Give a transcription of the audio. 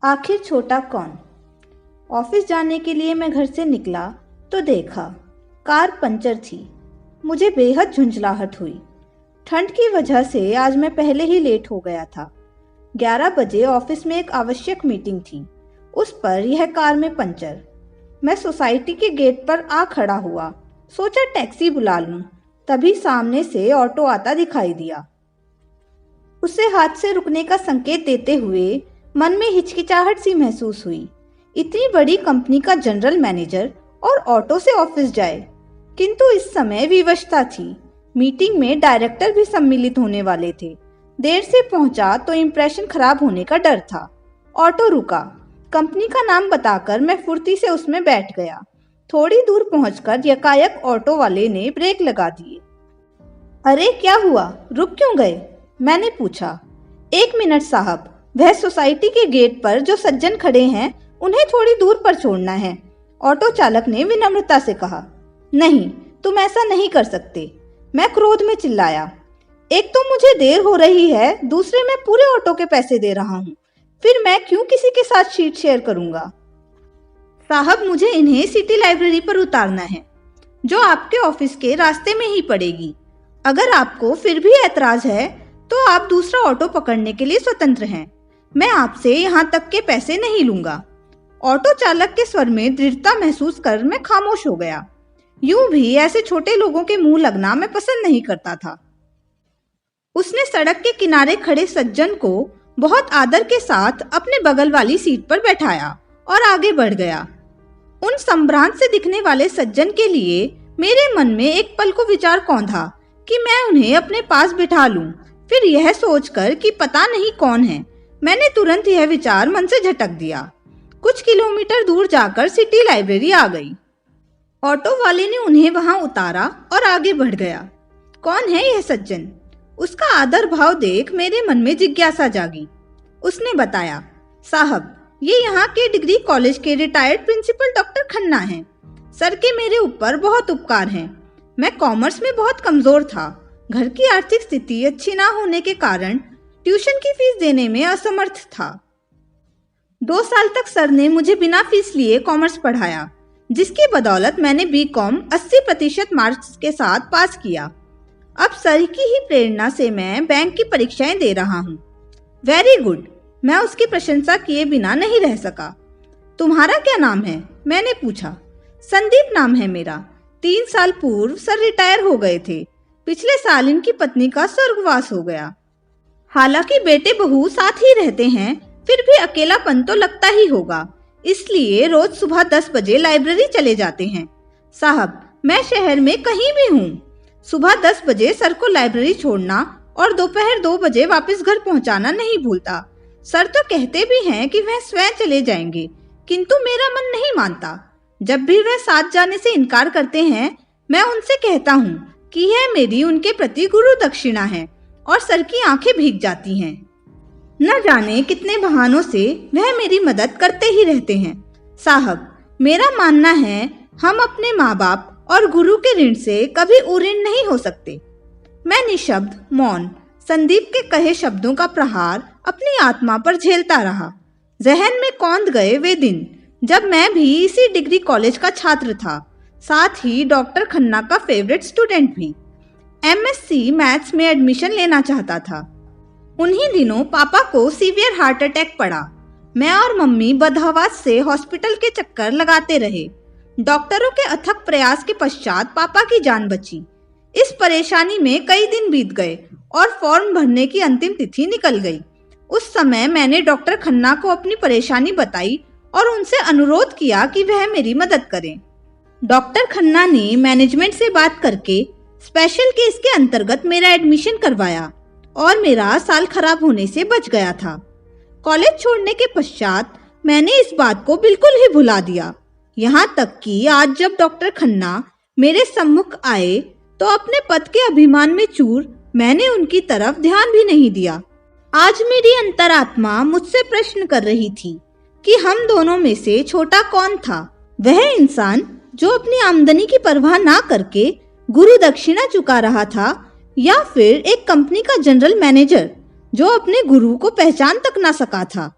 आखिर छोटा कौन। ऑफिस जाने के लिए मैं घर से निकला तो देखा कार पंचर थी। मुझे बेहद झुंझलाहट हुई। ठंड की वजह से आज मैं पहले ही लेट हो गया था। 11 बजे ऑफिस में एक आवश्यक मीटिंग थी, उस पर यह कार में पंचर। मैं सोसाइटी के गेट पर आ खड़ा हुआ, सोचा टैक्सी बुला लूं। तभी सामने से ऑटो आता दिखाई दिया। उसे हाथ से रुकने का संकेत देते हुए मन में हिचकिचाहट सी महसूस हुई। इतनी बड़ी कंपनी का जनरल मैनेजर और ऑटो से ऑफिस जाए, किंतु इस समय विवशता थी। मीटिंग में डायरेक्टर भी सम्मिलित होने वाले थे। देर से पहुंचा तो इम्प्रेशन खराब होने का डर था। ऑटो रुका। कंपनी का नाम बताकर मैं फुर्ती से उसमें बैठ गया। थोड़ी दूर पहुंचकर यकायक ऑटो वाले ने ब्रेक लगा दिए। अरे क्या हुआ, रुक क्यों गए? मैंने पूछा। 1 मिनट साहब, वह सोसाइटी के गेट पर जो सज्जन खड़े हैं उन्हें थोड़ी दूर पर छोड़ना है, ऑटो चालक ने विनम्रता से कहा। नहीं, तुम ऐसा नहीं कर सकते, मैं क्रोध में चिल्लाया। एक तो मुझे देर हो रही है, दूसरे मैं पूरे ऑटो के पैसे दे रहा हूँ, फिर मैं क्यों किसी के साथ सीट शेयर करूंगा? साहब, मुझे इन्हें सिटी लाइब्रेरी पर उतारना है, जो आपके ऑफिस के रास्ते में ही पड़ेगी। अगर आपको फिर भी ऐतराज है तो आप दूसरा ऑटो पकड़ने के लिए स्वतंत्र हैं। मैं आपसे यहाँ तक के पैसे नहीं लूंगा। ऑटो चालक के स्वर में दृढ़ता महसूस कर मैं खामोश हो गया। यूं भी ऐसे छोटे लोगों के मुंह लगना मैं पसंद नहीं करता था। उसने सड़क के किनारे खड़े सज्जन को बहुत आदर के साथ अपने बगल वाली सीट पर बैठाया और आगे बढ़ गया। उन संभ्रांत से दिखने वाले सज्जन के लिए मेरे मन में एक पल को विचार कौंधा कि मैं उन्हें अपने पास बिठा लूं। फिर यह सोचकर कि पता नहीं कौन है, मैंने तुरंत यह विचार मन से झटक दिया। कुछ किलोमीटर दूर जाकर सिटी लाइब्रेरी आ गई। ऑटो वाले ने उन्हें वहां उतारा और आगे बढ़ गया। कौन है यह सज्जन? उसका आदर भाव देख मेरे मन में जिज्ञासा जागी। उसने बताया, साहब, ये यहाँ के डिग्री कॉलेज के रिटायर्ड प्रिंसिपल डॉक्टर खन्ना हैं। सर के मेरे ऊपर बहुत उपकार हैं। मैं कॉमर्स में बहुत कमजोर था। घर की आर्थिक स्थिति अच्छी ना होने के कारण ट्यूशन की फीस देने में असमर्थ था। 2 साल तक सर ने मुझे बिना फीस लिए कॉमर्स पढ़ाया, जिसकी बदौलत मैंने बीकॉम 80% मार्क्स के साथ पास किया। अब सर की ही प्रेरणा से मैं बैंक की परीक्षाएं दे रहा हूँ। वेरी गुड, मैं उसकी प्रशंसा किए बिना नहीं रह सका। तुम्हारा क्या नाम है? मैंने पूछा। संदीप नाम है मेरा। 3 साल पूर्व सर रिटायर हो गए थे। पिछले साल इनकी पत्नी का स्वर्गवास हो गया। हालांकि बेटे बहू साथ ही रहते हैं, फिर भी अकेलापन तो लगता ही होगा, इसलिए रोज सुबह 10 बजे लाइब्रेरी चले जाते हैं। साहब, मैं शहर में कहीं भी हूँ, सुबह 10 बजे सर को लाइब्रेरी छोड़ना और दोपहर 2 बजे वापस घर पहुँचाना नहीं भूलता। सर तो कहते भी हैं कि वह स्वयं चले जाएंगे, किंतु मेरा मन नहीं मानता। जब भी वह साथ जाने से इनकार करते हैं, मैं उनसे कहता हूँ कि यह मेरी उनके प्रति गुरु दक्षिणा है, और सर की आंखें भीग जाती हैं। न जाने कितने बहानों से वह मेरी मदद करते ही रहते हैं। साहब, मेरा मानना है हम अपने माँ बाप और गुरु के ऋण से कभी उऋण नहीं हो सकते। मैं निशब्द मौन संदीप के कहे शब्दों का प्रहार अपनी आत्मा पर झेलता रहा। जहन में कौंध गए वे दिन जब मैं भी इसी डिग्री कॉलेज का छात्र था, साथ ही डॉक्टर खन्ना का फेवरेट स्टूडेंट भी। एमएससी मैथ्स में एडमिशन लेना चाहता था। उन्हीं दिनों पापा को सीवियर हार्ट अटैक पड़ा। मैं और मम्मी बदहवास से हॉस्पिटल के चक्कर लगाते रहे। डॉक्टरों के अथक प्रयास के पश्चात पापा की जान बची। इस परेशानी में कई दिन बीत गए और फॉर्म भरने की अंतिम तिथि निकल गई। उस समय मैंने डॉक्टर खन्ना को अपनी परेशानी बताई और उनसे अनुरोध किया कि वह मेरी मदद करें। डॉक्टर खन्ना ने मैनेजमेंट से बात करके स्पेशल केस के अंतर्गत मेरा एडमिशन करवाया और मेरा साल खराब होने से बच गया था। कॉलेज छोड़ने के पश्चात मैंने इस बात को बिल्कुल ही भुला दिया। यहाँ तक कि आज जब डॉक्टर खन्ना मेरे सम्मुख आए तो अपने पद के अभिमान में चूर मैंने उनकी तरफ ध्यान भी नहीं दिया। आज मेरी अंतरात्मा मुझसे प्रश्न कर रही थी कि हम दोनों में से छोटा कौन था, वह इंसान जो अपनी आमदनी की परवाह ना करके गुरु दक्षिणा चुका रहा था, या फिर एक कंपनी का जनरल मैनेजर जो अपने गुरु को पहचान तक ना सका था।